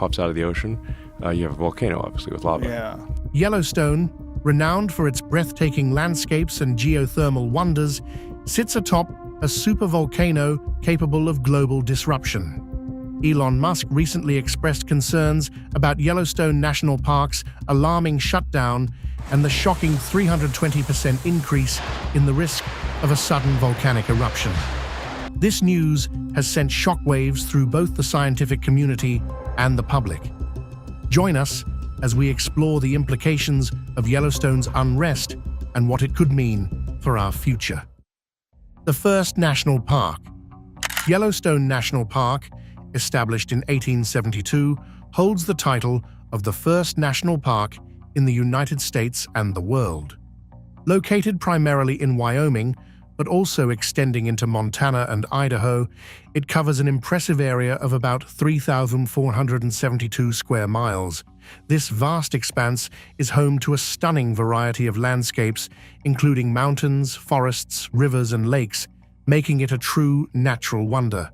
pops out of the ocean. You have a volcano, obviously, with lava. Yeah. Yellowstone, renowned for its breathtaking landscapes and geothermal wonders, sits atop a supervolcano capable of global disruption. Elon Musk recently expressed concerns about Yellowstone National Park's alarming shutdown and the shocking 320% increase in the risk of a sudden volcanic eruption. This news has sent shockwaves through both the scientific community and the public. Join us as we explore the implications of Yellowstone's unrest and what it could mean for our future. The first national park. Yellowstone National Park, established in 1872, holds the title of the first national park in the United States and the world. Located primarily in Wyoming, but also extending into Montana and Idaho, it covers an impressive area of about 3,472 square miles. This vast expanse is home to a stunning variety of landscapes, including mountains, forests, rivers, and lakes, making it a true natural wonder.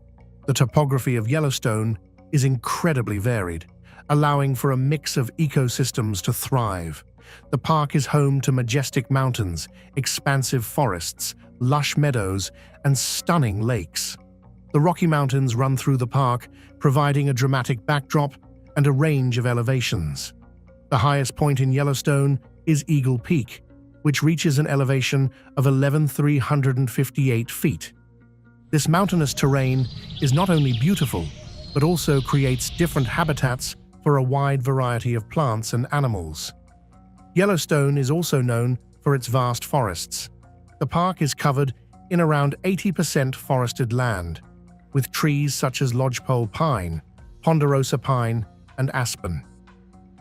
The topography of Yellowstone is incredibly varied, allowing for a mix of ecosystems to thrive. The park is home to majestic mountains, expansive forests, lush meadows, and stunning lakes. The Rocky Mountains run through the park, providing a dramatic backdrop and a range of elevations. The highest point in Yellowstone is Eagle Peak, which reaches an elevation of 11,358 feet. This mountainous terrain is not only beautiful, but also creates different habitats for a wide variety of plants and animals. Yellowstone is also known for its vast forests. The park is covered in around 80% forested land, with trees such as lodgepole pine, ponderosa pine, and aspen.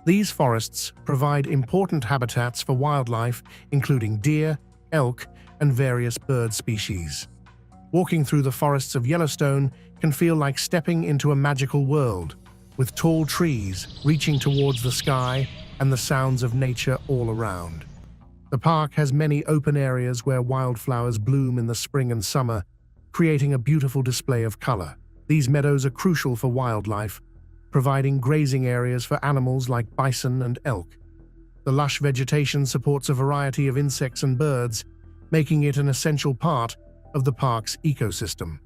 These forests provide important habitats for wildlife, including deer, elk, and various bird species. Walking through the forests of Yellowstone can feel like stepping into a magical world, with tall trees reaching towards the sky and the sounds of nature all around. The park has many open areas where wildflowers bloom in the spring and summer, creating a beautiful display of color. These meadows are crucial for wildlife, providing grazing areas for animals like bison and elk. The lush vegetation supports a variety of insects and birds, making it an essential part of the park's ecosystem.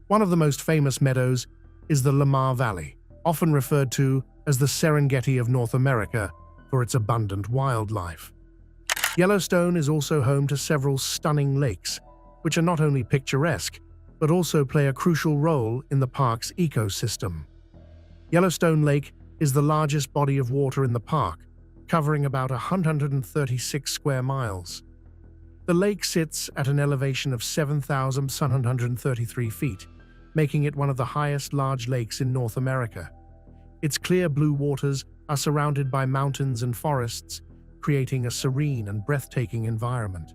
One of the most famous meadows is the Lamar Valley, often referred to as the Serengeti of North America for its abundant wildlife. Yellowstone is also home to several stunning lakes, which are not only picturesque, but also play a crucial role in the park's ecosystem. Yellowstone Lake is the largest body of water in the park, covering about 136 square miles. The lake sits at an elevation of 7,733 feet, making it one of the highest large lakes in North America. Its clear blue waters are surrounded by mountains and forests, creating a serene and breathtaking environment.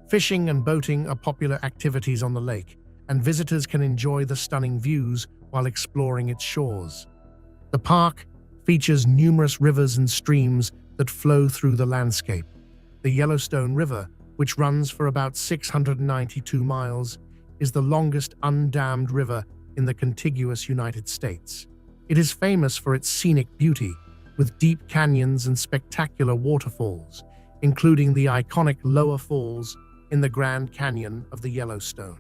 Fishing and boating are popular activities on the lake, and visitors can enjoy the stunning views while exploring its shores. The park features numerous rivers and streams that flow through the landscape. The Yellowstone River, which runs for about 692 miles, is the longest undammed river in the contiguous United States. It is famous for its scenic beauty, with deep canyons and spectacular waterfalls, including the iconic Lower Falls in the Grand Canyon of the Yellowstone.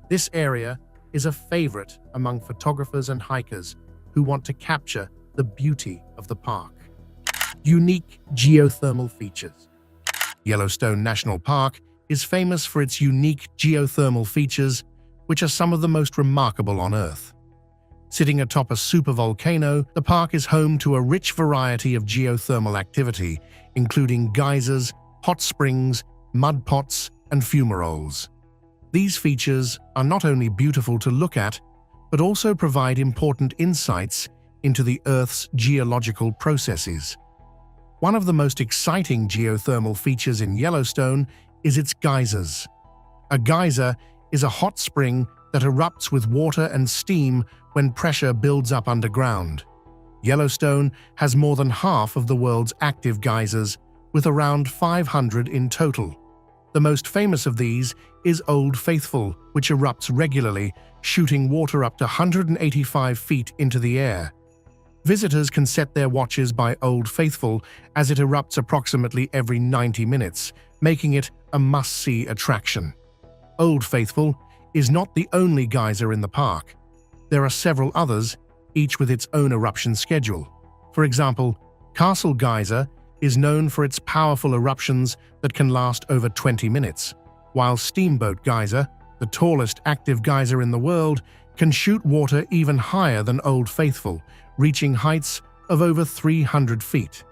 This area is a favorite among photographers and hikers who want to capture the beauty of the park. Unique geothermal features. Yellowstone National Park is famous for its unique geothermal features, which are some of the most remarkable on Earth. Sitting atop a supervolcano, the park is home to a rich variety of geothermal activity, including geysers, hot springs, mud pots, and fumaroles. These features are not only beautiful to look at, but also provide important insights into the Earth's geological processes. One of the most exciting geothermal features in Yellowstone is its geysers. A geyser is a hot spring that erupts with water and steam when pressure builds up underground. Yellowstone has more than half of the world's active geysers, with around 500 in total. The most famous of these is Old Faithful, which erupts regularly, shooting water up to 185 feet into the air. Visitors can set their watches by Old Faithful as it erupts approximately every 90 minutes, making it a must-see attraction. Old Faithful is not the only geyser in the park. There are several others, each with its own eruption schedule. For example, Castle Geyser is known for its powerful eruptions that can last over 20 minutes, while Steamboat Geyser, the tallest active geyser in the world, can shoot water even higher than Old Faithful, reaching heights of over 300 feet.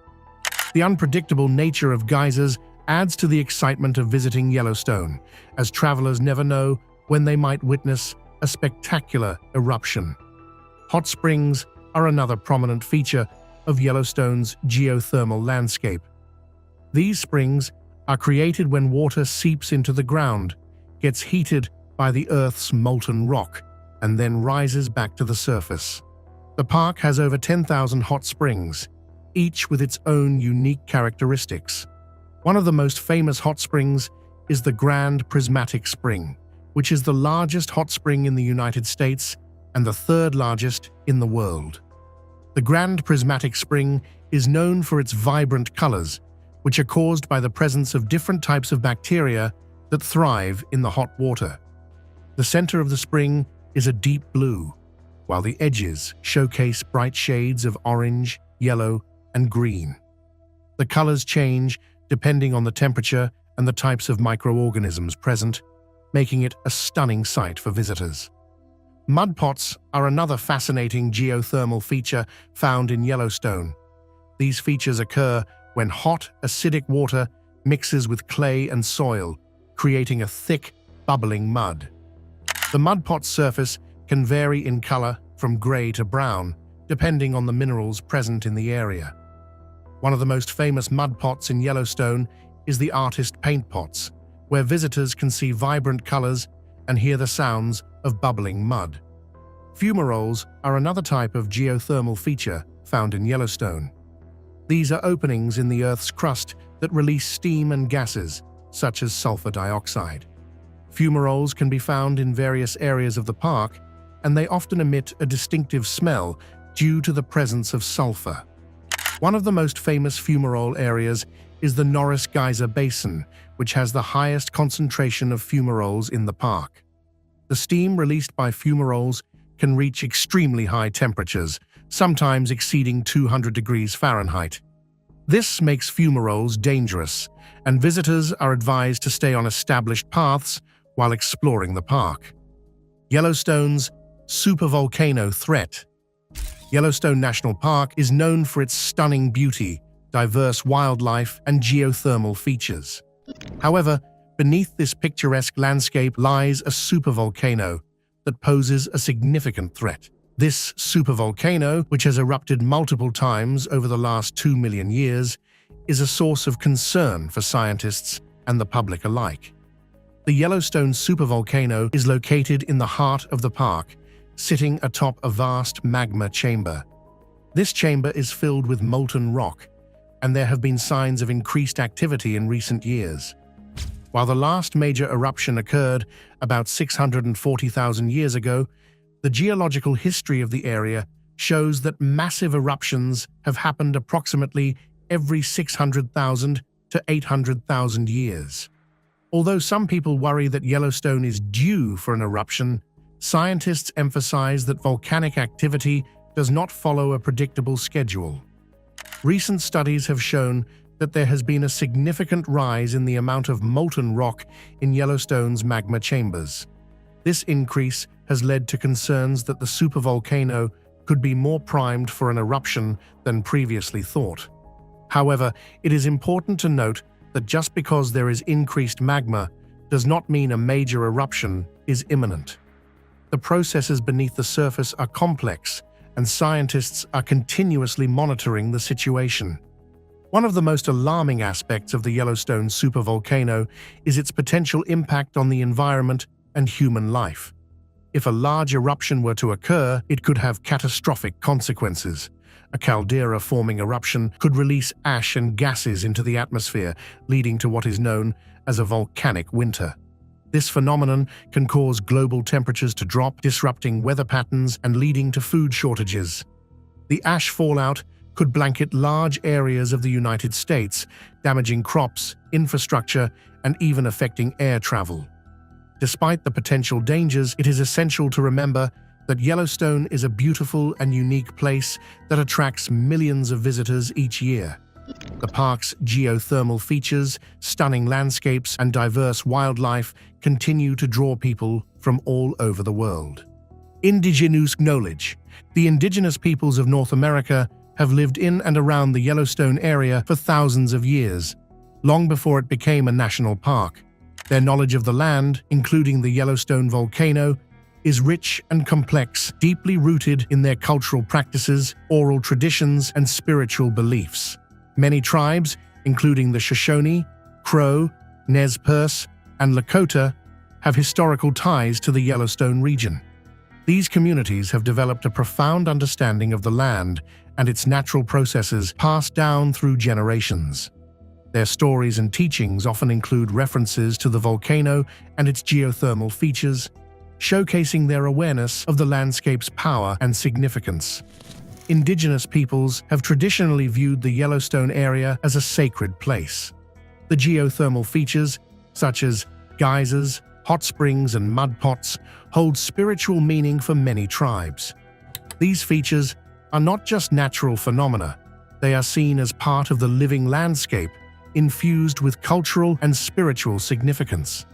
The unpredictable nature of geysers adds to the excitement of visiting Yellowstone, as travelers never know when they might witness a spectacular eruption. Hot springs are another prominent feature of Yellowstone's geothermal landscape. These springs are created when water seeps into the ground, gets heated by the Earth's molten rock, and then rises back to the surface. The park has over 10,000 hot springs, each with its own unique characteristics. One of the most famous hot springs is the Grand Prismatic Spring, which is the largest hot spring in the United States and the third largest in the world. The Grand Prismatic Spring is known for its vibrant colors, which are caused by the presence of different types of bacteria that thrive in the hot water. The center of the spring is a deep blue, while the edges showcase bright shades of orange, yellow, and green. The colors change depending on the temperature and the types of microorganisms present, making it a stunning sight for visitors. Mud pots are another fascinating geothermal feature found in Yellowstone. These features occur when hot, acidic water mixes with clay and soil, creating a thick, bubbling mud. The mud pot's surface can vary in color from gray to brown, depending on the minerals present in the area. One of the most famous mud pots in Yellowstone is the artist paint pots, where visitors can see vibrant colors and hear the sounds of bubbling mud. Fumaroles are another type of geothermal feature found in Yellowstone. These are openings in the Earth's crust that release steam and gases, such as sulfur dioxide. Fumaroles can be found in various areas of the park, and they often emit a distinctive smell due to the presence of sulfur. One of the most famous fumarole areas is the Norris Geyser Basin, which has the highest concentration of fumaroles in the park. The steam released by fumaroles can reach extremely high temperatures, sometimes exceeding 200 degrees Fahrenheit. This makes fumaroles dangerous, and visitors are advised to stay on established paths while exploring the park. Yellowstone's supervolcano threat. Yellowstone National Park is known for its stunning beauty, diverse wildlife, and geothermal features. However, beneath this picturesque landscape lies a supervolcano that poses a significant threat. This supervolcano, which has erupted multiple times over the last 2 million years, is a source of concern for scientists and the public alike. The Yellowstone supervolcano is located in the heart of the park, sitting atop a vast magma chamber. This chamber is filled with molten rock, and there have been signs of increased activity in recent years. While the last major eruption occurred about 640,000 years ago, the geological history of the area shows that massive eruptions have happened approximately every 600,000 to 800,000 years. Although some people worry that Yellowstone is due for an eruption, scientists emphasize that volcanic activity does not follow a predictable schedule. Recent studies have shown that there has been a significant rise in the amount of molten rock in Yellowstone's magma chambers. This increase has led to concerns that the supervolcano could be more primed for an eruption than previously thought. However, it is important to note that just because there is increased magma does not mean a major eruption is imminent. The processes beneath the surface are complex, and scientists are continuously monitoring the situation. One of the most alarming aspects of the Yellowstone supervolcano is its potential impact on the environment and human life. If a large eruption were to occur, it could have catastrophic consequences. A caldera-forming eruption could release ash and gases into the atmosphere, leading to what is known as a volcanic winter. This phenomenon can cause global temperatures to drop, disrupting weather patterns and leading to food shortages. The ash fallout could blanket large areas of the United States, damaging crops, infrastructure, and even affecting air travel. Despite the potential dangers, it is essential to remember that Yellowstone is a beautiful and unique place that attracts millions of visitors each year. The park's geothermal features, stunning landscapes, and diverse wildlife continue to draw people from all over the world. Indigenous knowledge. The indigenous peoples of North America have lived in and around the Yellowstone area for thousands of years, long before it became a national park. Their knowledge of the land, including the Yellowstone volcano, is rich and complex, deeply rooted in their cultural practices, oral traditions, and spiritual beliefs. Many tribes, including the Shoshone, Crow, Nez Perce, and Lakota, have historical ties to the Yellowstone region. These communities have developed a profound understanding of the land and its natural processes passed down through generations. Their stories and teachings often include references to the volcano and its geothermal features, showcasing their awareness of the landscape's power and significance. Indigenous peoples have traditionally viewed the Yellowstone area as a sacred place. The geothermal features, such as geysers, hot springs, and mud pots, hold spiritual meaning for many tribes. These features are not just natural phenomena, they are seen as part of the living landscape, infused with cultural and spiritual significance.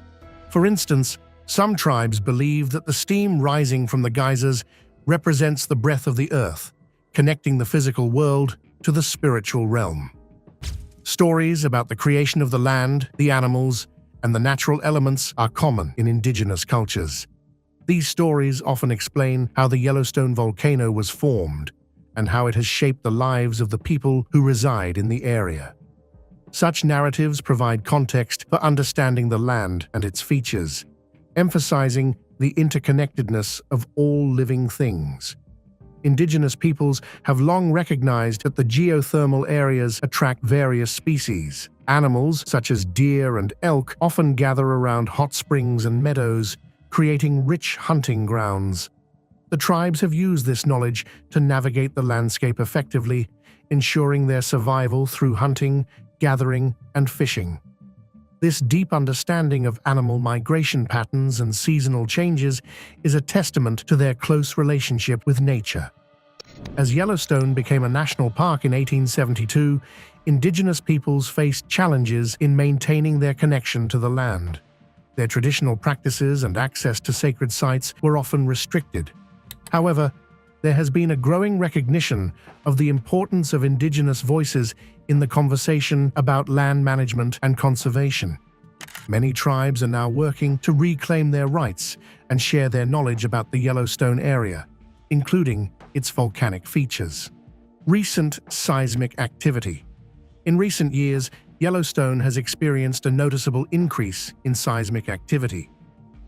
For instance, some tribes believe that the steam rising from the geysers represents the breath of the earth, connecting the physical world to the spiritual realm. Stories about the creation of the land, the animals, and the natural elements are common in indigenous cultures. These stories often explain how the Yellowstone volcano was formed and how it has shaped the lives of the people who reside in the area. Such narratives provide context for understanding the land and its features, emphasizing the interconnectedness of all living things. Indigenous peoples have long recognized that the geothermal areas attract various species. Animals, such as deer and elk, often gather around hot springs and meadows, creating rich hunting grounds. The tribes have used this knowledge to navigate the landscape effectively, ensuring their survival through hunting, gathering, and fishing. This deep understanding of animal migration patterns and seasonal changes is a testament to their close relationship with nature. As Yellowstone became a national park in 1872, indigenous peoples faced challenges in maintaining their connection to the land. Their traditional practices and access to sacred sites were often restricted. However, there has been a growing recognition of the importance of indigenous voices in the conversation about land management and conservation. Many tribes are now working to reclaim their rights and share their knowledge about the Yellowstone area, including its volcanic features. Recent seismic activity. In recent years, Yellowstone has experienced a noticeable increase in seismic activity.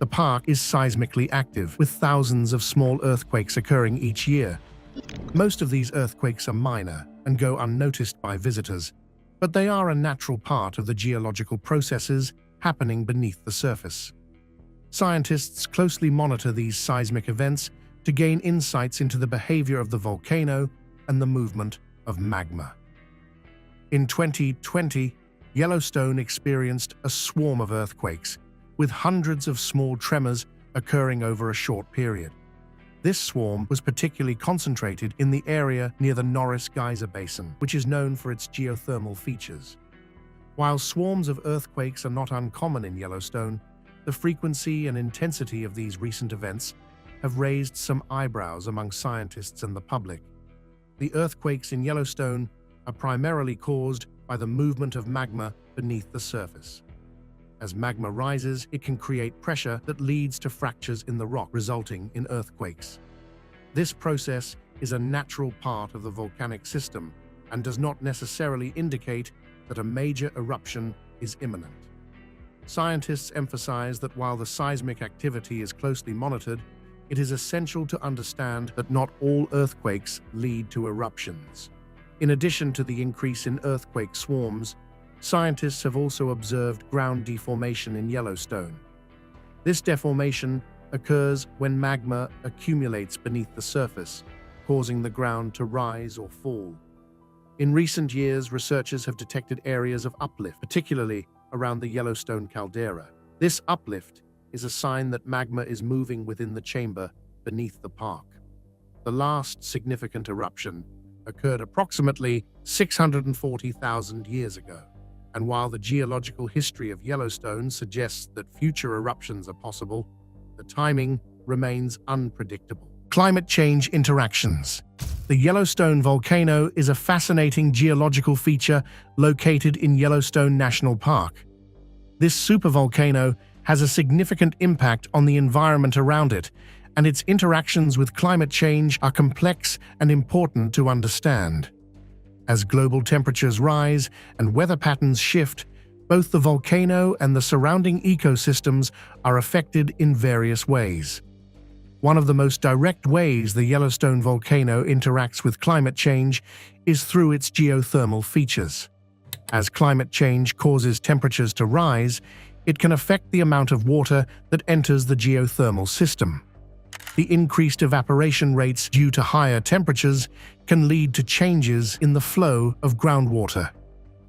The park is seismically active, with thousands of small earthquakes occurring each year. Most of these earthquakes are minor and go unnoticed by visitors, but they are a natural part of the geological processes happening beneath the surface. Scientists closely monitor these seismic events to gain insights into the behavior of the volcano and the movement of magma. In 2020, Yellowstone experienced a swarm of earthquakes, with hundreds of small tremors occurring over a short period. This swarm was particularly concentrated in the area near the Norris Geyser Basin, which is known for its geothermal features. While swarms of earthquakes are not uncommon in Yellowstone, the frequency and intensity of these recent events have raised some eyebrows among scientists and the public. The earthquakes in Yellowstone are primarily caused by the movement of magma beneath the surface. As magma rises, it can create pressure that leads to fractures in the rock, resulting in earthquakes. This process is a natural part of the volcanic system and does not necessarily indicate that a major eruption is imminent. Scientists emphasize that while the seismic activity is closely monitored, it is essential to understand that not all earthquakes lead to eruptions. In addition to the increase in earthquake swarms, scientists have also observed ground deformation in Yellowstone. This deformation occurs when magma accumulates beneath the surface, causing the ground to rise or fall. In recent years, researchers have detected areas of uplift, particularly around the Yellowstone caldera. This uplift is a sign that magma is moving within the chamber beneath the park. The last significant eruption occurred approximately 640,000 years ago, and while the geological history of Yellowstone suggests that future eruptions are possible, the timing remains unpredictable. Climate change interactions. The Yellowstone volcano is a fascinating geological feature located in Yellowstone National Park. This supervolcano has a significant impact on the environment around it, and its interactions with climate change are complex and important to understand. As global temperatures rise and weather patterns shift, both the volcano and the surrounding ecosystems are affected in various ways. One of the most direct ways the Yellowstone volcano interacts with climate change is through its geothermal features. As climate change causes temperatures to rise, it can affect the amount of water that enters the geothermal system. The increased evaporation rates due to higher temperatures can lead to changes in the flow of groundwater.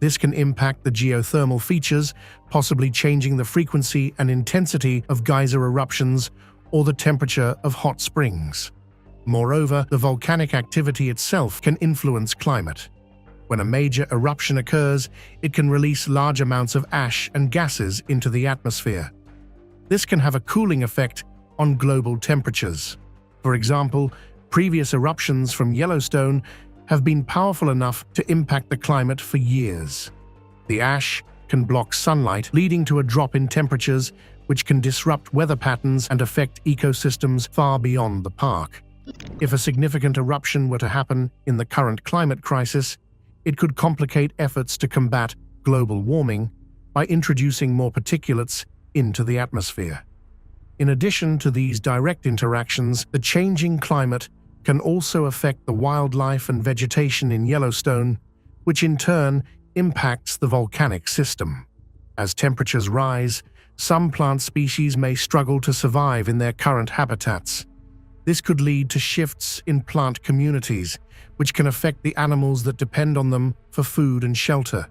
This can impact the geothermal features, possibly changing the frequency and intensity of geyser eruptions or the temperature of hot springs. Moreover, the volcanic activity itself can influence climate. When a major eruption occurs, it can release large amounts of ash and gases into the atmosphere. This can have a cooling effect on global temperatures. For example, previous eruptions from Yellowstone have been powerful enough to impact the climate for years. The ash can block sunlight, leading to a drop in temperatures, which can disrupt weather patterns and affect ecosystems far beyond the park. If a significant eruption were to happen in the current climate crisis, it could complicate efforts to combat global warming by introducing more particulates into the atmosphere. In addition to these direct interactions, the changing climate can also affect the wildlife and vegetation in Yellowstone, which in turn impacts the volcanic system. As temperatures rise, some plant species may struggle to survive in their current habitats. This could lead to shifts in plant communities, which can affect the animals that depend on them for food and shelter.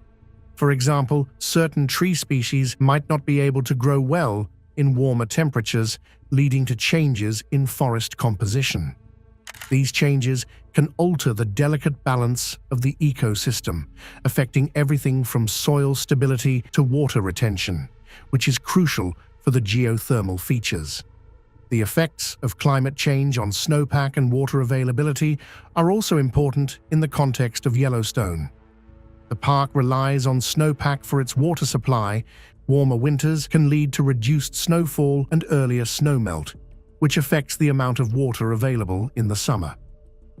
For example, certain tree species might not be able to grow well in warmer temperatures, leading to changes in forest composition. These changes can alter the delicate balance of the ecosystem, affecting everything from soil stability to water retention, which is crucial for the geothermal features. The effects of climate change on snowpack and water availability are also important in the context of Yellowstone. The park relies on snowpack for its water supply. Warmer winters can lead to reduced snowfall and earlier snowmelt, which affects the amount of water available in the summer.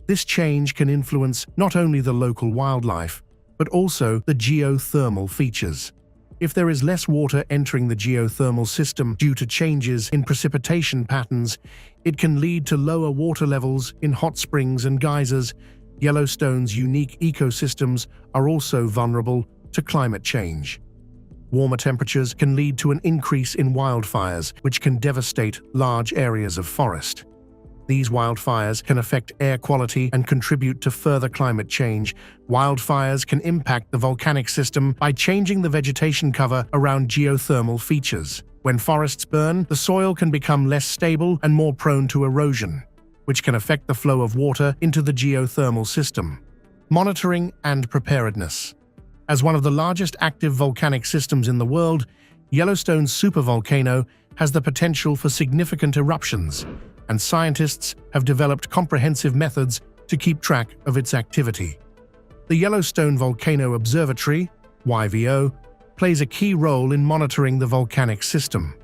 This change can influence not only the local wildlife, but also the geothermal features. If there is less water entering the geothermal system due to changes in precipitation patterns, it can lead to lower water levels in hot springs and geysers. Yellowstone's unique ecosystems are also vulnerable to climate change. Warmer temperatures can lead to an increase in wildfires, which can devastate large areas of forest. These wildfires can affect air quality and contribute to further climate change. Wildfires can impact the volcanic system by changing the vegetation cover around geothermal features. When forests burn, the soil can become less stable and more prone to erosion, which can affect the flow of water into the geothermal system. Monitoring and preparedness. As one of the largest active volcanic systems in the world, Yellowstone's supervolcano has the potential for significant eruptions, and scientists have developed comprehensive methods to keep track of its activity. The Yellowstone Volcano Observatory, YVO, plays a key role in monitoring the volcanic system.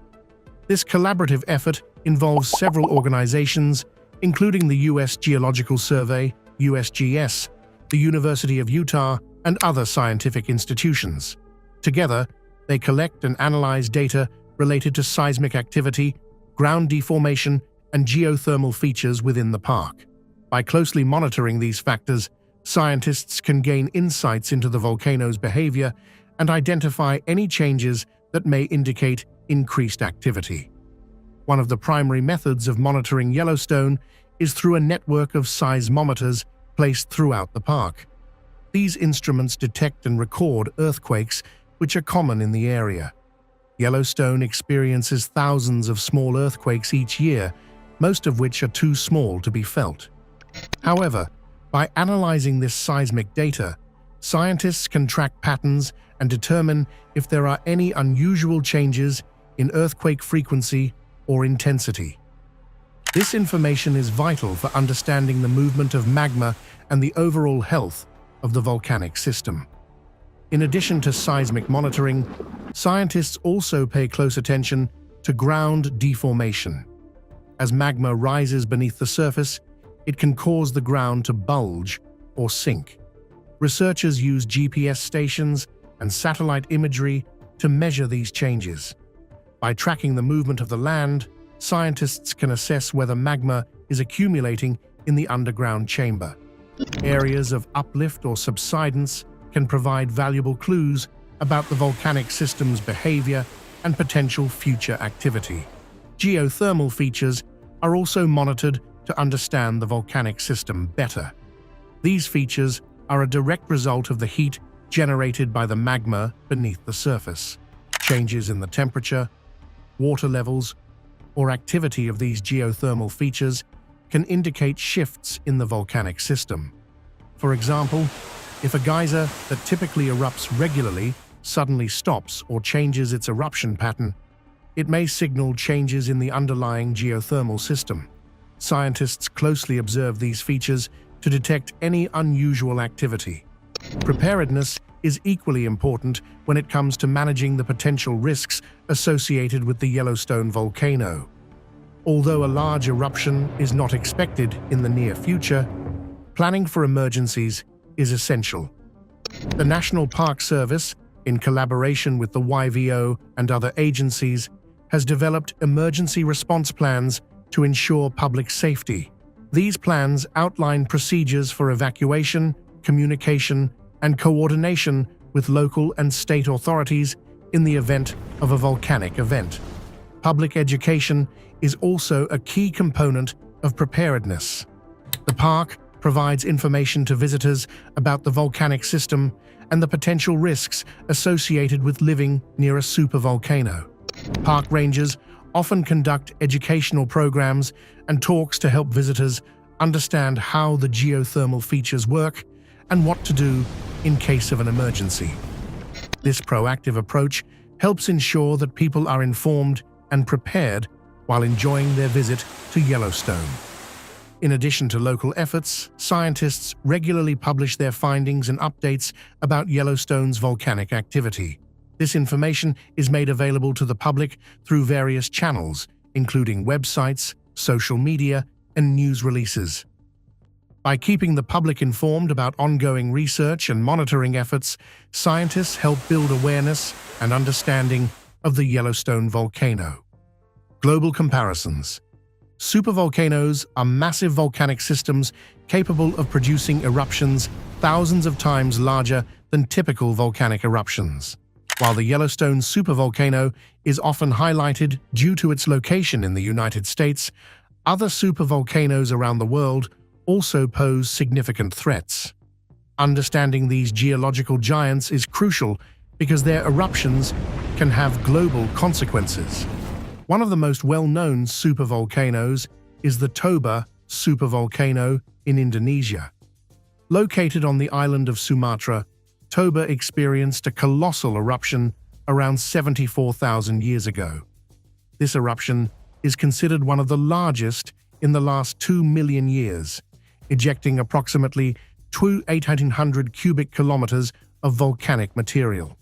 This collaborative effort involves several organizations, including the U.S. Geological Survey, USGS, the University of Utah, and other scientific institutions. Together, they collect and analyze data related to seismic activity, ground deformation, and geothermal features within the park. By closely monitoring these factors, scientists can gain insights into the volcano's behavior and identify any changes that may indicate increased activity. One of the primary methods of monitoring Yellowstone is through a network of seismometers placed throughout the park. These instruments detect and record earthquakes, which are common in the area. Yellowstone experiences thousands of small earthquakes each year, most of which are too small to be felt. However, by analyzing this seismic data, scientists can track patterns and determine if there are any unusual changes in earthquake frequency or intensity. This information is vital for understanding the movement of magma and the overall health of the volcanic system. In addition to seismic monitoring, scientists also pay close attention to ground deformation. As magma rises beneath the surface, it can cause the ground to bulge or sink. Researchers use GPS stations and satellite imagery to measure these changes. By tracking the movement of the land, scientists can assess whether magma is accumulating in the underground chamber. Areas of uplift or subsidence can provide valuable clues about the volcanic system's behavior and potential future activity. Geothermal features are also monitored to understand the volcanic system better. These features are a direct result of the heat generated by the magma beneath the surface. Changes in the temperature, water levels, or activity of these geothermal features can indicate shifts in the volcanic system. For example, if a geyser that typically erupts regularly suddenly stops or changes its eruption pattern, it may signal changes in the underlying geothermal system. Scientists closely observe these features to detect any unusual activity. Preparedness is equally important when it comes to managing the potential risks associated with the Yellowstone volcano. Although a large eruption is not expected in the near future, planning for emergencies is essential. The National Park Service, in collaboration with the YVO and other agencies, has developed emergency response plans to ensure public safety. These plans outline procedures for evacuation, communication, and coordination with local and state authorities in the event of a volcanic event. Public education is also a key component of preparedness. The park provides information to visitors about the volcanic system and the potential risks associated with living near a supervolcano. Park rangers often conduct educational programs and talks to help visitors understand how the geothermal features work and what to do in case of an emergency. This proactive approach helps ensure that people are informed and prepared while enjoying their visit to Yellowstone. In addition to local efforts, scientists regularly publish their findings and updates about Yellowstone's volcanic activity. This information is made available to the public through various channels, including websites, social media, and news releases. By keeping the public informed about ongoing research and monitoring efforts, scientists help build awareness and understanding of the Yellowstone volcano. Global comparisons. Supervolcanoes are massive volcanic systems capable of producing eruptions thousands of times larger than typical volcanic eruptions. While the Yellowstone supervolcano is often highlighted due to its location in the United States, other supervolcanoes around the world also pose significant threats. Understanding these geological giants is crucial because their eruptions can have global consequences. One of the most well-known supervolcanoes is the Toba supervolcano in Indonesia. Located on the island of Sumatra, Toba experienced a colossal eruption around 74,000 years ago. This eruption is considered one of the largest in the last 2 million years, ejecting approximately 800 cubic kilometers of volcanic material.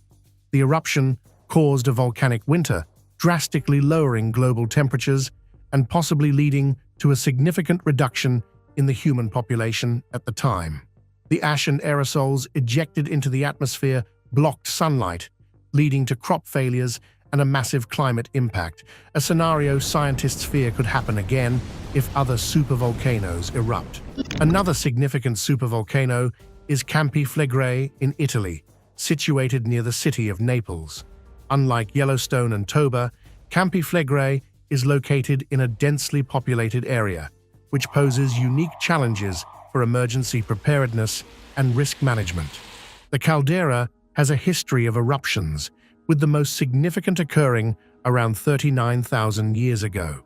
The eruption caused a volcanic winter, drastically lowering global temperatures and possibly leading to a significant reduction in the human population at the time. The ash and aerosols ejected into the atmosphere blocked sunlight, leading to crop failures and a massive climate impact, a scenario scientists fear could happen again if other supervolcanoes erupt. Another significant supervolcano is Campi Flegrei in Italy, situated near the city of Naples. Unlike Yellowstone and Toba, Campi Flegrei is located in a densely populated area, which poses unique challenges for emergency preparedness and risk management. The caldera has a history of eruptions, with the most significant occurring around 39,000 years ago.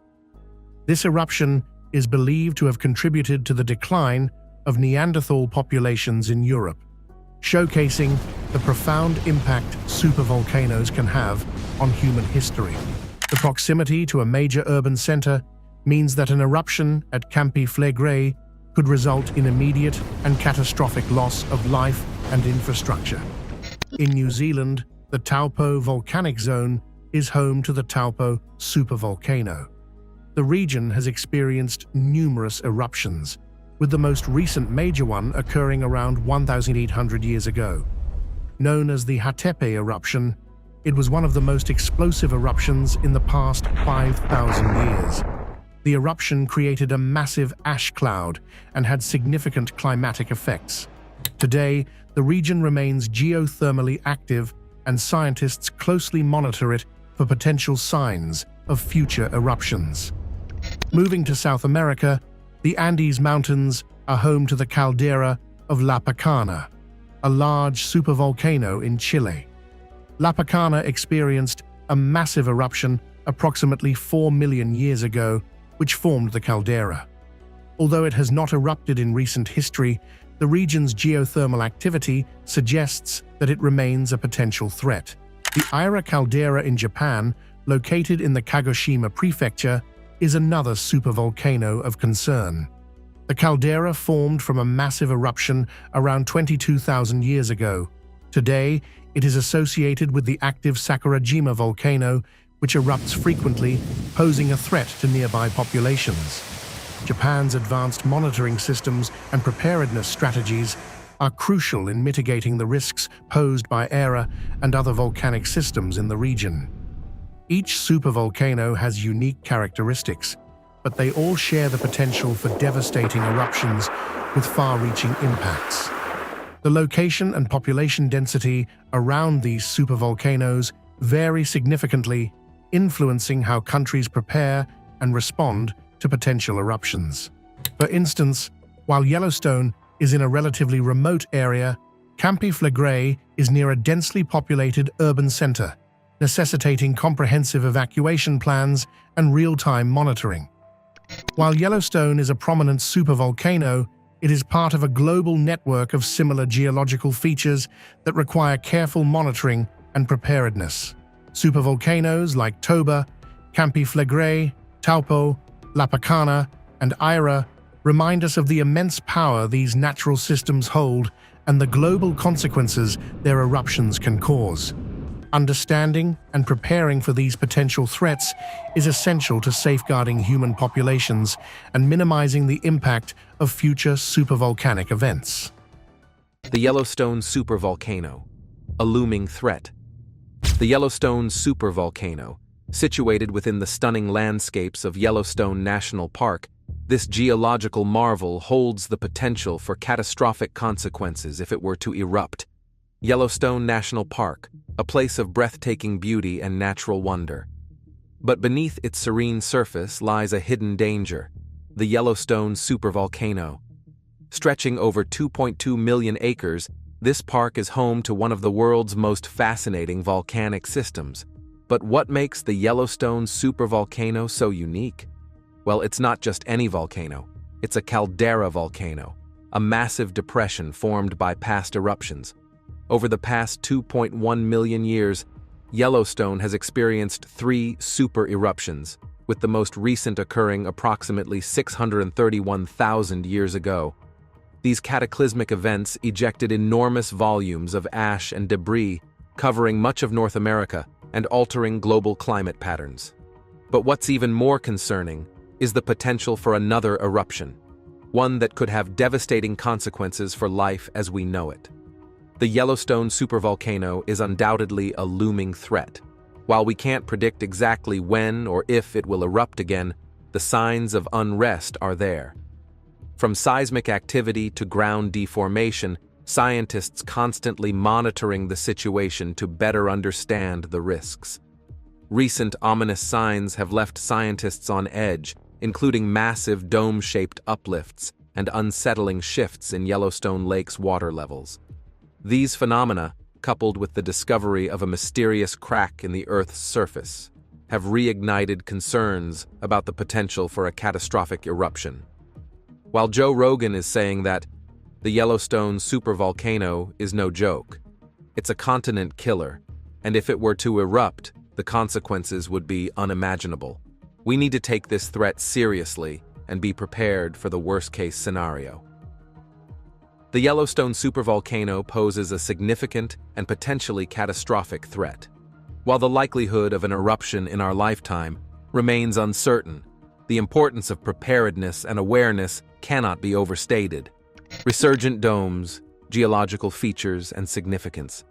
This eruption is believed to have contributed to the decline of Neanderthal populations in Europe, showcasing the profound impact supervolcanoes can have on human history. The proximity to a major urban center means that an eruption at Campi Flegrei could result in immediate and catastrophic loss of life and infrastructure. In New Zealand, the Taupo volcanic zone is home to the Taupo supervolcano. The region has experienced numerous eruptions, with the most recent major one occurring around 1,800 years ago. Known as the Hatepe eruption, it was one of the most explosive eruptions in the past 5,000 years. The eruption created a massive ash cloud and had significant climatic effects. Today, the region remains geothermally active, and scientists closely monitor it for potential signs of future eruptions. Moving to South America, the Andes Mountains are home to the caldera of La Pacana, a large supervolcano in Chile. La Pacana experienced a massive eruption approximately 4 million years ago, which formed the caldera. Although it has not erupted in recent history, the region's geothermal activity suggests that it remains a potential threat. The Ira caldera in Japan, located in the Kagoshima prefecture, is another supervolcano of concern. The caldera formed from a massive eruption around 22,000 years ago. Today, it is associated with the active Sakurajima volcano, which erupts frequently, posing a threat to nearby populations. Japan's advanced monitoring systems and preparedness strategies are crucial in mitigating the risks posed by Era and other volcanic systems in the region. Each supervolcano has unique characteristics, but they all share the potential for devastating eruptions with far-reaching impacts. The location and population density around these supervolcanoes vary significantly, influencing how countries prepare and respond to potential eruptions. For instance, while Yellowstone is in a relatively remote area, Campi Flegrei is near a densely populated urban center, necessitating comprehensive evacuation plans and real-time monitoring. While Yellowstone is a prominent supervolcano, it is part of a global network of similar geological features that require careful monitoring and preparedness. Supervolcanoes like Toba, Campi Flegrei, Taupo, La Pacana, and Ira remind us of the immense power these natural systems hold and the global consequences their eruptions can cause. Understanding and preparing for these potential threats is essential to safeguarding human populations and minimizing the impact of future supervolcanic events. The Yellowstone supervolcano, a looming threat. The Yellowstone supervolcano, situated within the stunning landscapes of Yellowstone National Park, this geological marvel holds the potential for catastrophic consequences if it were to erupt. Yellowstone National Park, a place of breathtaking beauty and natural wonder. But beneath its serene surface lies a hidden danger, the Yellowstone supervolcano. Stretching over 2.2 million acres, this park is home to one of the world's most fascinating volcanic systems. But what makes the Yellowstone supervolcano so unique? Well, it's not just any volcano. It's a caldera volcano, a massive depression formed by past eruptions. Over the past 2.1 million years, Yellowstone has experienced 3 super eruptions, with the most recent occurring approximately 631,000 years ago. These cataclysmic events ejected enormous volumes of ash and debris, covering much of North America and altering global climate patterns. But what's even more concerning is the potential for another eruption, one that could have devastating consequences for life as we know it. The Yellowstone supervolcano is undoubtedly a looming threat. While we can't predict exactly when or if it will erupt again, the signs of unrest are there. From seismic activity to ground deformation, scientists constantly monitoring the situation to better understand the risks. Recent ominous signs have left scientists on edge, including massive dome-shaped uplifts and unsettling shifts in Yellowstone Lake's water levels. These phenomena, coupled with the discovery of a mysterious crack in the Earth's surface, have reignited concerns about the potential for a catastrophic eruption. While Joe Rogan is saying that the Yellowstone supervolcano is no joke, it's a continent killer, and if it were to erupt, the consequences would be unimaginable. We need to take this threat seriously and be prepared for the worst-case scenario. The Yellowstone supervolcano poses a significant and potentially catastrophic threat. While the likelihood of an eruption in our lifetime remains uncertain, the importance of preparedness and awareness cannot be overstated. Resurgent domes, geological features, and significance.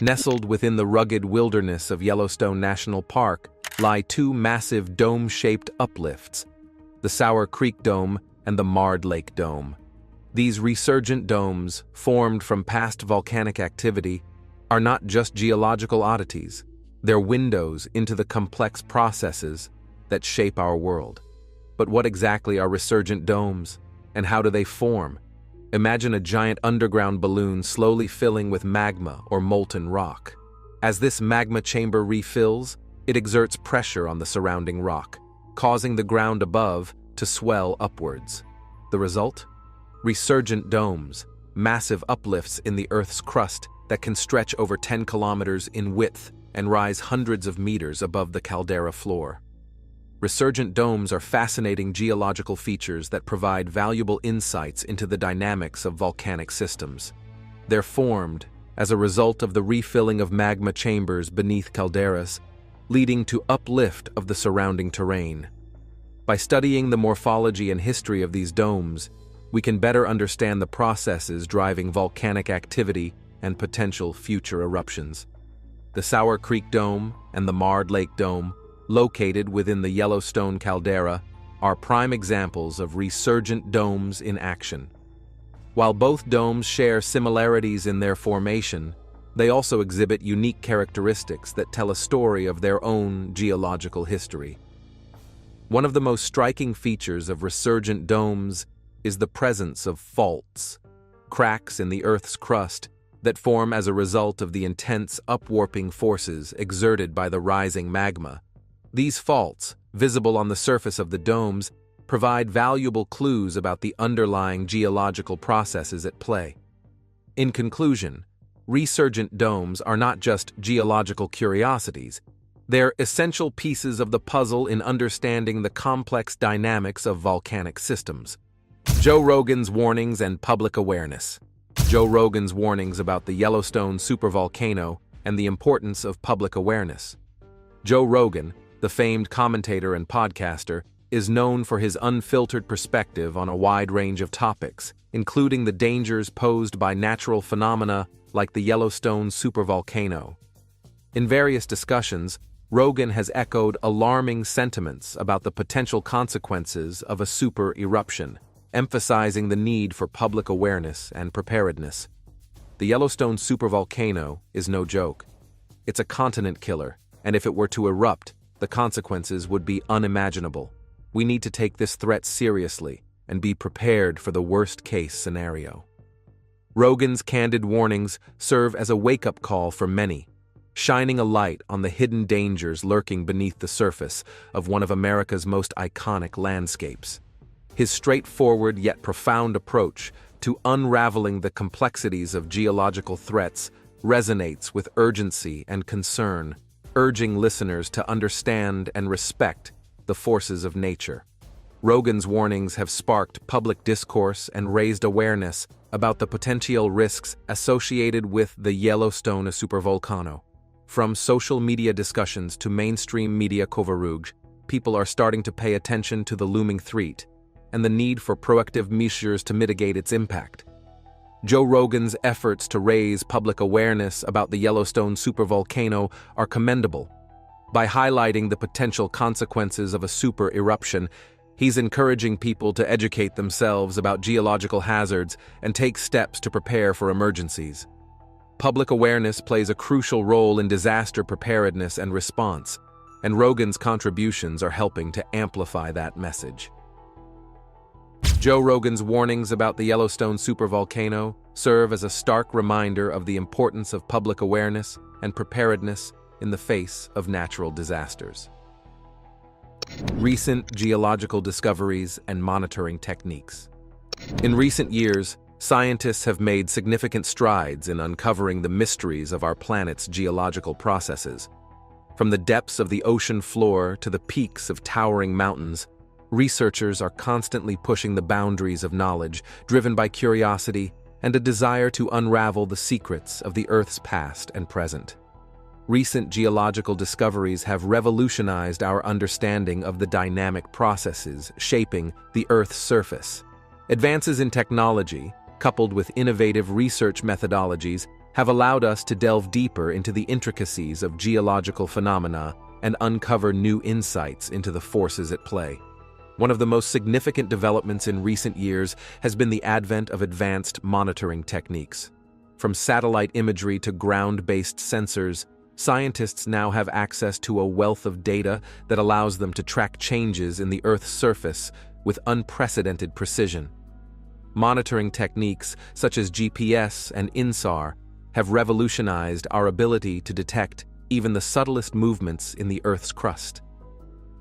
Nestled within the rugged wilderness of Yellowstone National Park lie two massive dome-shaped uplifts, the Sour Creek Dome and the Marred Lake Dome. These resurgent domes, formed from past volcanic activity, are not just geological oddities. They're windows into the complex processes that shape our world. But what exactly are resurgent domes, and how do they form? Imagine a giant underground balloon slowly filling with magma or molten rock. As this magma chamber refills, it exerts pressure on the surrounding rock, causing the ground above to swell upwards. The result? Resurgent domes, massive uplifts in the Earth's crust that can stretch over 10 kilometers in width and rise hundreds of meters above the caldera floor. Resurgent domes are fascinating geological features that provide valuable insights into the dynamics of volcanic systems. They're formed as a result of the refilling of magma chambers beneath calderas, leading to uplift of the surrounding terrain. By studying the morphology and history of these domes, we can better understand the processes driving volcanic activity and potential future eruptions. The Sour Creek Dome and the Marred Lake Dome, located within the Yellowstone caldera, are prime examples of resurgent domes in action. While both domes share similarities in their formation, they also exhibit unique characteristics that tell a story of their own geological history. One of the most striking features of resurgent domes is the presence of faults, cracks in the Earth's crust that form as a result of the intense upwarping forces exerted by the rising magma. These faults, visible on the surface of the domes, provide valuable clues about the underlying geological processes at play. In conclusion, resurgent domes are not just geological curiosities. They're essential pieces of the puzzle in understanding the complex dynamics of volcanic systems. Joe Rogan's warnings and public awareness. Joe Rogan's warnings about the Yellowstone supervolcano and the importance of public awareness. Joe Rogan, the famed commentator and podcaster, is known for his unfiltered perspective on a wide range of topics, including the dangers posed by natural phenomena like the Yellowstone supervolcano. In various discussions, Rogan has echoed alarming sentiments about the potential consequences of a super eruption, emphasizing the need for public awareness and preparedness. The Yellowstone supervolcano is no joke. It's a continent killer, and if it were to erupt, the consequences would be unimaginable. We need to take this threat seriously and be prepared for the worst-case scenario. Rogan's candid warnings serve as a wake-up call for many, shining a light on the hidden dangers lurking beneath the surface of one of America's most iconic landscapes. His straightforward yet profound approach to unraveling the complexities of geological threats resonates with urgency and concern, urging listeners to understand and respect the forces of nature. Rogan's warnings have sparked public discourse and raised awareness about the potential risks associated with the Yellowstone supervolcano. From social media discussions to mainstream media coverage, people are starting to pay attention to the looming threat and the need for proactive measures to mitigate its impact. Joe Rogan's efforts to raise public awareness about the Yellowstone supervolcano are commendable. By highlighting the potential consequences of a super eruption, he's encouraging people to educate themselves about geological hazards and take steps to prepare for emergencies. Public awareness plays a crucial role in disaster preparedness and response, and Rogan's contributions are helping to amplify that message. Joe Rogan's warnings about the Yellowstone supervolcano serve as a stark reminder of the importance of public awareness and preparedness in the face of natural disasters. Recent geological discoveries and monitoring techniques. In recent years, scientists have made significant strides in uncovering the mysteries of our planet's geological processes. From the depths of the ocean floor to the peaks of towering mountains, researchers are constantly pushing the boundaries of knowledge, driven by curiosity and a desire to unravel the secrets of the Earth's past and present. Recent geological discoveries have revolutionized our understanding of the dynamic processes shaping the Earth's surface. Advances in technology, coupled with innovative research methodologies, have allowed us to delve deeper into the intricacies of geological phenomena and uncover new insights into the forces at play. One of the most significant developments in recent years has been the advent of advanced monitoring techniques. From satellite imagery to ground-based sensors, scientists now have access to a wealth of data that allows them to track changes in the Earth's surface with unprecedented precision. Monitoring techniques such as GPS and INSAR have revolutionized our ability to detect even the subtlest movements in the Earth's crust.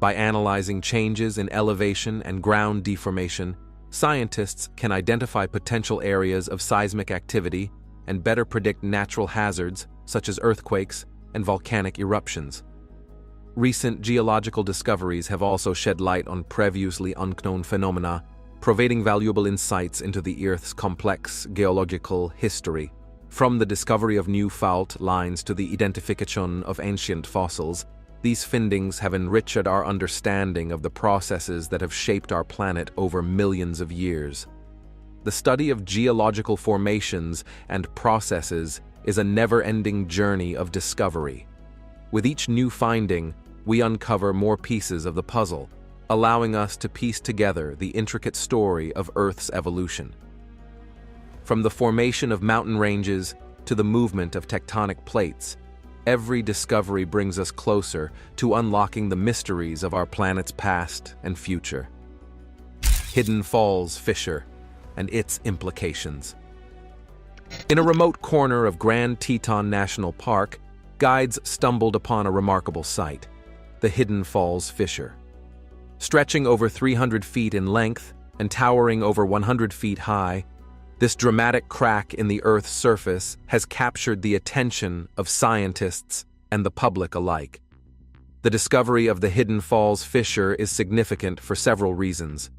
By analyzing changes in elevation and ground deformation, scientists can identify potential areas of seismic activity and better predict natural hazards such as earthquakes and volcanic eruptions. Recent geological discoveries have also shed light on previously unknown phenomena, providing valuable insights into the Earth's complex geological history. From the discovery of new fault lines to the identification of ancient fossils, these findings have enriched our understanding of the processes that have shaped our planet over millions of years. The study of geological formations and processes is a never-ending journey of discovery. With each new finding, we uncover more pieces of the puzzle, allowing us to piece together the intricate story of Earth's evolution. From the formation of mountain ranges to the movement of tectonic plates, every discovery brings us closer to unlocking the mysteries of our planet's past and future. Hidden Falls Fissure and its implications. In a remote corner of Grand Teton National Park, guides stumbled upon a remarkable sight, the Hidden Falls Fissure. Stretching over 300 feet in length and towering over 100 feet high, this dramatic crack in the Earth's surface has captured the attention of scientists and the public alike. The discovery of the Hidden Falls Fissure is significant for several reasons.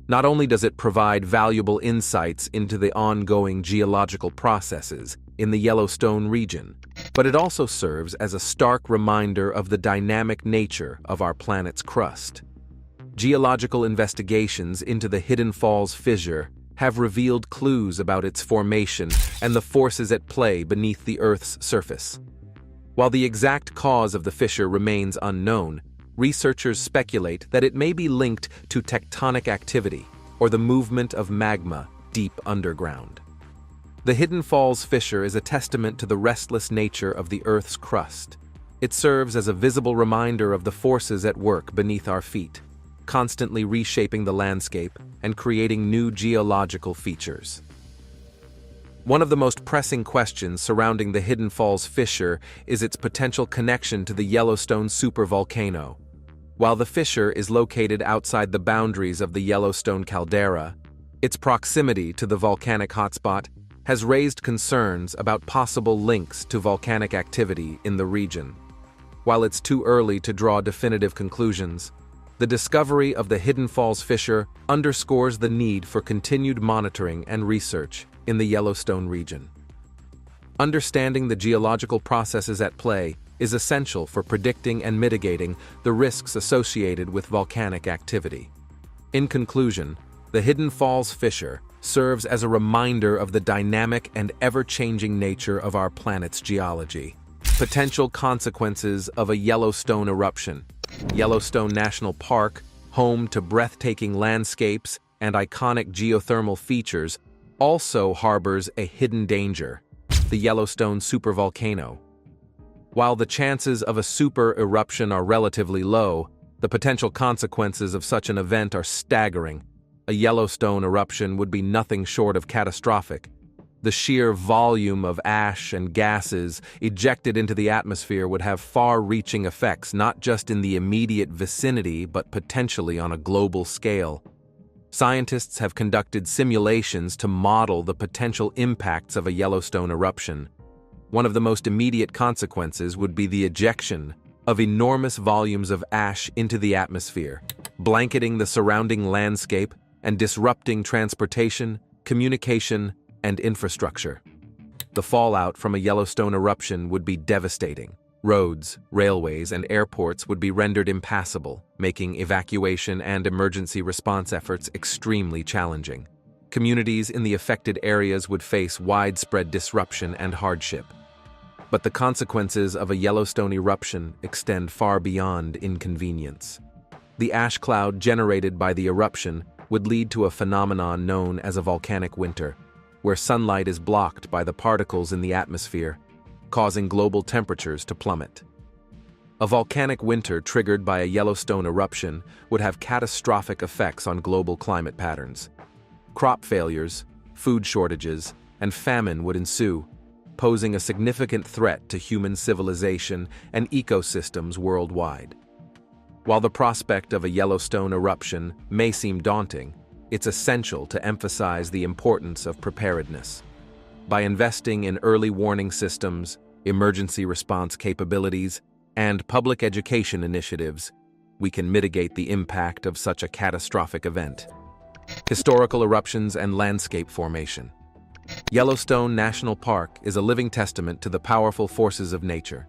Not only does it provide valuable insights into the ongoing geological processes in the Yellowstone region, but it also serves as a stark reminder of the dynamic nature of our planet's crust. Geological investigations into the Hidden Falls Fissure have revealed clues about its formation and the forces at play beneath the Earth's surface. While the exact cause of the fissure remains unknown, researchers speculate that it may be linked to tectonic activity or the movement of magma deep underground. The Hidden Falls Fissure is a testament to the restless nature of the Earth's crust. It serves as a visible reminder of the forces at work beneath our feet, constantly reshaping the landscape and creating new geological features. One of the most pressing questions surrounding the Hidden Falls Fissure is its potential connection to the Yellowstone supervolcano. While the fissure is located outside the boundaries of the Yellowstone caldera, its proximity to the volcanic hotspot has raised concerns about possible links to volcanic activity in the region. While it's too early to draw definitive conclusions, the discovery of the Hidden Falls Fissure underscores the need for continued monitoring and research in the Yellowstone region. Understanding the geological processes at play is essential for predicting and mitigating the risks associated with volcanic activity. In conclusion, the Hidden Falls Fissure serves as a reminder of the dynamic and ever-changing nature of our planet's geology. Potential consequences of a Yellowstone eruption. Yellowstone National Park, home to breathtaking landscapes and iconic geothermal features, also harbors a hidden danger, the Yellowstone supervolcano. While the chances of a super eruption are relatively low, the potential consequences of such an event are staggering. A Yellowstone eruption would be nothing short of catastrophic. The sheer volume of ash and gases ejected into the atmosphere would have far-reaching effects not just in the immediate vicinity but potentially on a global scale. Scientists have conducted simulations to model the potential impacts of a Yellowstone eruption. One of the most immediate consequences would be the ejection of enormous volumes of ash into the atmosphere, blanketing the surrounding landscape and disrupting transportation, communication, and infrastructure. The fallout from a Yellowstone eruption would be devastating. Roads, railways, and airports would be rendered impassable, making evacuation and emergency response efforts extremely challenging. Communities in the affected areas would face widespread disruption and hardship. But the consequences of a Yellowstone eruption extend far beyond inconvenience. The ash cloud generated by the eruption would lead to a phenomenon known as a volcanic winter, where sunlight is blocked by the particles in the atmosphere, causing global temperatures to plummet. A volcanic winter triggered by a Yellowstone eruption would have catastrophic effects on global climate patterns. Crop failures, food shortages, and famine would ensue, posing a significant threat to human civilization and ecosystems worldwide. While the prospect of a Yellowstone eruption may seem daunting, it's essential to emphasize the importance of preparedness. By investing in early warning systems, emergency response capabilities, and public education initiatives, we can mitigate the impact of such a catastrophic event. Historical eruptions and landscape formation. Yellowstone National Park is a living testament to the powerful forces of nature.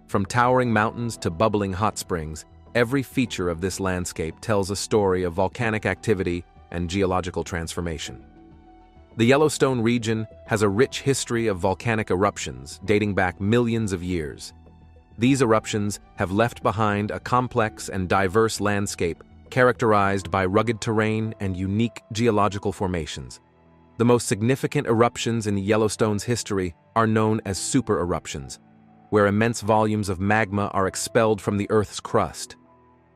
From towering mountains to bubbling hot springs, every feature of this landscape tells a story of volcanic activity and geological transformation. The Yellowstone region has a rich history of volcanic eruptions dating back millions of years. These eruptions have left behind a complex and diverse landscape characterized by rugged terrain and unique geological formations. The most significant eruptions in Yellowstone's history are known as super eruptions, where immense volumes of magma are expelled from the Earth's crust.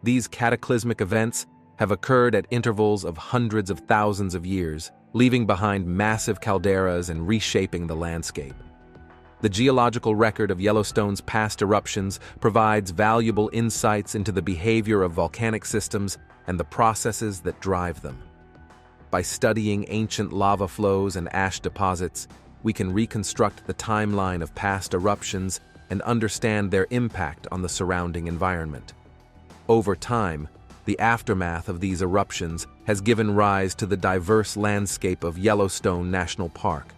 These cataclysmic events have occurred at intervals of hundreds of thousands of years, leaving behind massive calderas and reshaping the landscape. The geological record of Yellowstone's past eruptions provides valuable insights into the behavior of volcanic systems and the processes that drive them. By studying ancient lava flows and ash deposits, we can reconstruct the timeline of past eruptions and understand their impact on the surrounding environment. Over time, the aftermath of these eruptions has given rise to the diverse landscape of Yellowstone National Park.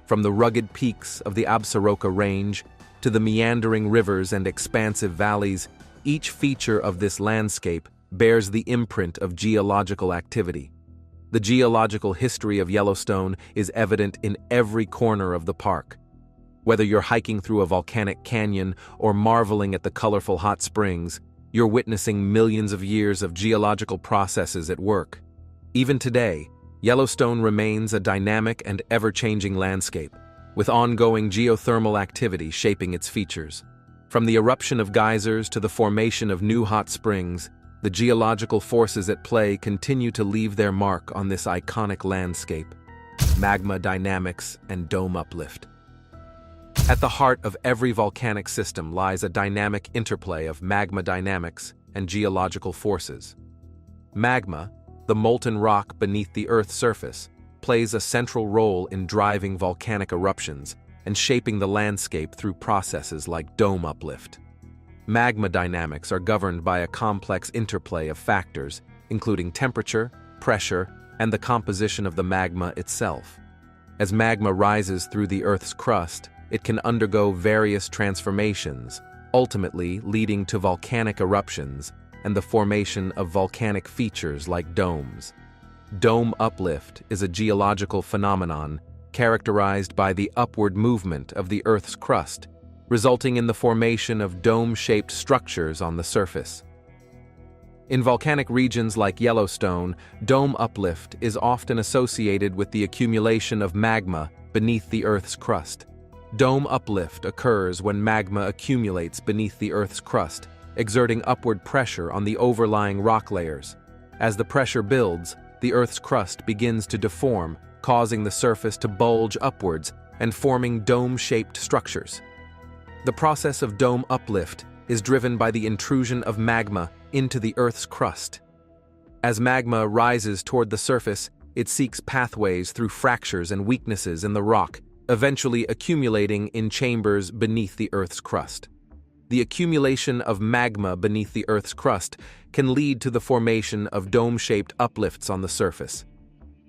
From the rugged peaks of the Absaroka Range to the meandering rivers and expansive valleys, each feature of this landscape bears the imprint of geological activity. The geological history of Yellowstone is evident in every corner of the park. Whether you're hiking through a volcanic canyon or marveling at the colorful hot springs, you're witnessing millions of years of geological processes at work. Even today, Yellowstone remains a dynamic and ever-changing landscape, with ongoing geothermal activity shaping its features. From the eruption of geysers to the formation of new hot springs, the geological forces at play continue to leave their mark on this iconic landscape. Magma dynamics and dome uplift. At the heart of every volcanic system lies a dynamic interplay of magma dynamics and geological forces. Magma, the molten rock beneath the Earth's surface, plays a central role in driving volcanic eruptions and shaping the landscape through processes like dome uplift. Magma dynamics are governed by a complex interplay of factors, including temperature, pressure, and the composition of the magma itself. As magma rises through the Earth's crust, it can undergo various transformations, ultimately leading to volcanic eruptions and the formation of volcanic features like domes. Dome uplift is a geological phenomenon characterized by the upward movement of the Earth's crust, resulting in the formation of dome-shaped structures on the surface. In volcanic regions like Yellowstone, dome uplift is often associated with the accumulation of magma beneath the Earth's crust. Dome uplift occurs when magma accumulates beneath the Earth's crust, exerting upward pressure on the overlying rock layers. As the pressure builds, the Earth's crust begins to deform, causing the surface to bulge upwards and forming dome-shaped structures. The process of dome uplift is driven by the intrusion of magma into the Earth's crust. As magma rises toward the surface, it seeks pathways through fractures and weaknesses in the rock, eventually accumulating in chambers beneath the Earth's crust. The accumulation of magma beneath the Earth's crust can lead to the formation of dome-shaped uplifts on the surface.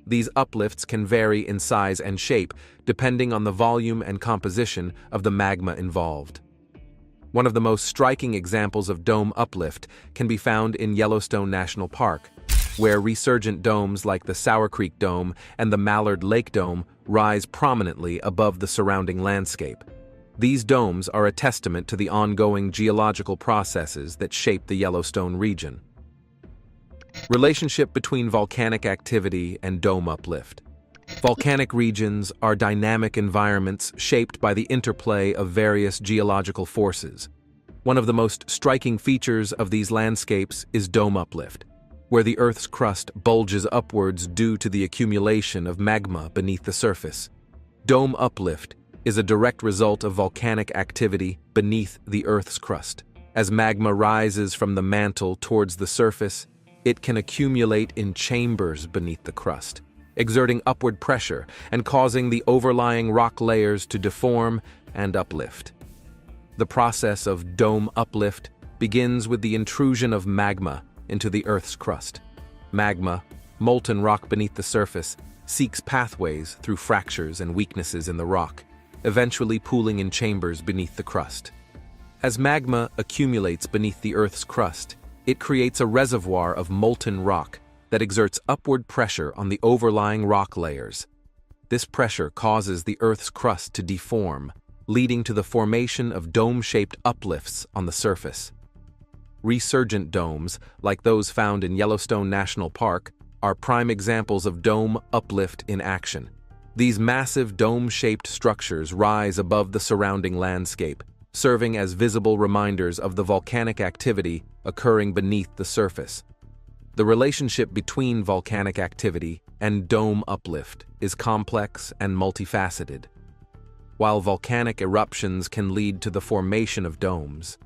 These uplifts can vary in size and shape depending on the volume and composition of the magma involved. One of the most striking examples of dome uplift can be found in Yellowstone National Park, where resurgent domes like the Sour Creek Dome and the Mallard Lake Dome rise prominently above the surrounding landscape. These domes are a testament to the ongoing geological processes that shape the Yellowstone region. Relationship between volcanic activity and dome uplift. Volcanic regions are dynamic environments shaped by the interplay of various geological forces. One of the most striking features of these landscapes is dome uplift, where the Earth's crust bulges upwards due to the accumulation of magma beneath the surface. Dome uplift is a direct result of volcanic activity beneath the Earth's crust. As magma rises from the mantle towards the surface, it can accumulate in chambers beneath the crust, exerting upward pressure and causing the overlying rock layers to deform and uplift. The process of dome uplift begins with the intrusion of magma into the Earth's crust. Magma, molten rock beneath the surface, seeks pathways through fractures and weaknesses in the rock, eventually pooling in chambers beneath the crust. As magma accumulates beneath the Earth's crust, it creates a reservoir of molten rock that exerts upward pressure on the overlying rock layers. This pressure causes the Earth's crust to deform, leading to the formation of dome-shaped uplifts on the surface. Resurgent domes, like those found in Yellowstone National Park, are prime examples of dome uplift in action. These massive dome-shaped structures rise above the surrounding landscape, serving as visible reminders of the volcanic activity occurring beneath the surface. The relationship between volcanic activity and dome uplift is complex and multifaceted. While volcanic eruptions can lead to the formation of domes,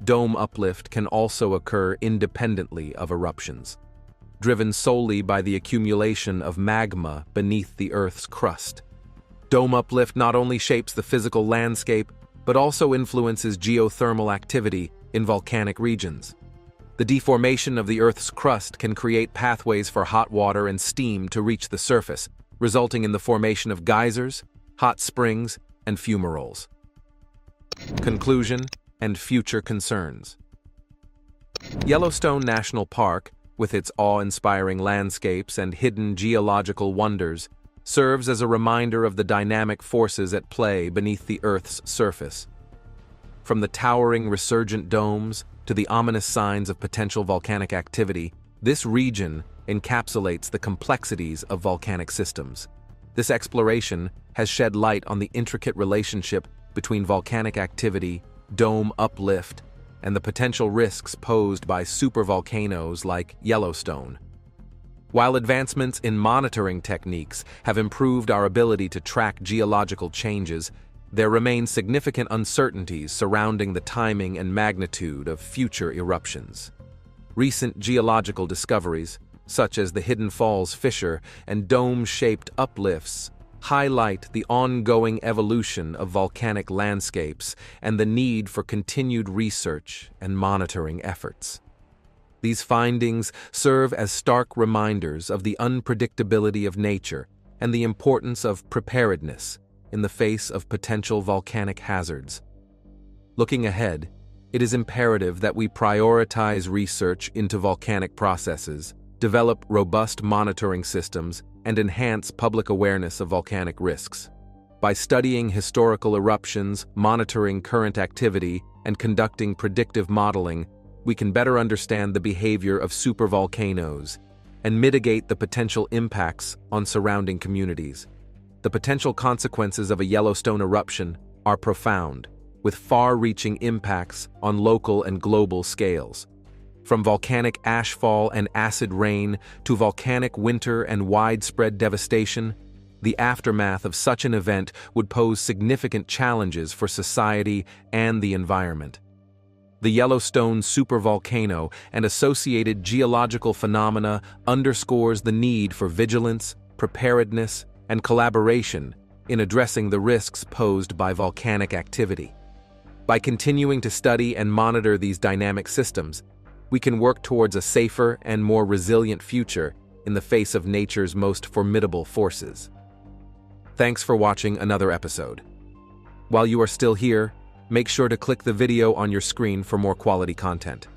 dome uplift can also occur independently of eruptions, driven solely by the accumulation of magma beneath the Earth's crust. Dome uplift not only shapes the physical landscape, but also influences geothermal activity in volcanic regions. The deformation of the Earth's crust can create pathways for hot water and steam to reach the surface, resulting in the formation of geysers, hot springs, and fumaroles. Conclusion and future concerns. Yellowstone National Park, with its awe-inspiring landscapes and hidden geological wonders, serves as a reminder of the dynamic forces at play beneath the Earth's surface. From the towering resurgent domes to the ominous signs of potential volcanic activity, this region encapsulates the complexities of volcanic systems. This exploration has shed light on the intricate relationship between volcanic activity, dome uplift, and the potential risks posed by supervolcanoes like Yellowstone. While advancements in monitoring techniques have improved our ability to track geological changes, there remain significant uncertainties surrounding the timing and magnitude of future eruptions. Recent geological discoveries, such as the Hidden Falls Fissure and dome-shaped uplifts, highlight the ongoing evolution of volcanic landscapes and the need for continued research and monitoring efforts. These findings serve as stark reminders of the unpredictability of nature and the importance of preparedness in the face of potential volcanic hazards. Looking ahead, it is imperative that we prioritize research into volcanic processes, develop robust monitoring systems, and enhance public awareness of volcanic risks. By studying historical eruptions, monitoring current activity, and conducting predictive modeling, we can better understand the behavior of supervolcanoes and mitigate the potential impacts on surrounding communities. The potential consequences of a Yellowstone eruption are profound, with far-reaching impacts on local and global scales. From volcanic ashfall and acid rain to volcanic winter and widespread devastation, the aftermath of such an event would pose significant challenges for society and the environment. The Yellowstone supervolcano and associated geological phenomena underscores the need for vigilance, preparedness, and collaboration in addressing the risks posed by volcanic activity. By continuing to study and monitor these dynamic systems, we can work towards a safer and more resilient future in the face of nature's most formidable forces. Thanks for watching another episode. While you are still here, make sure to click the video on your screen for more quality content.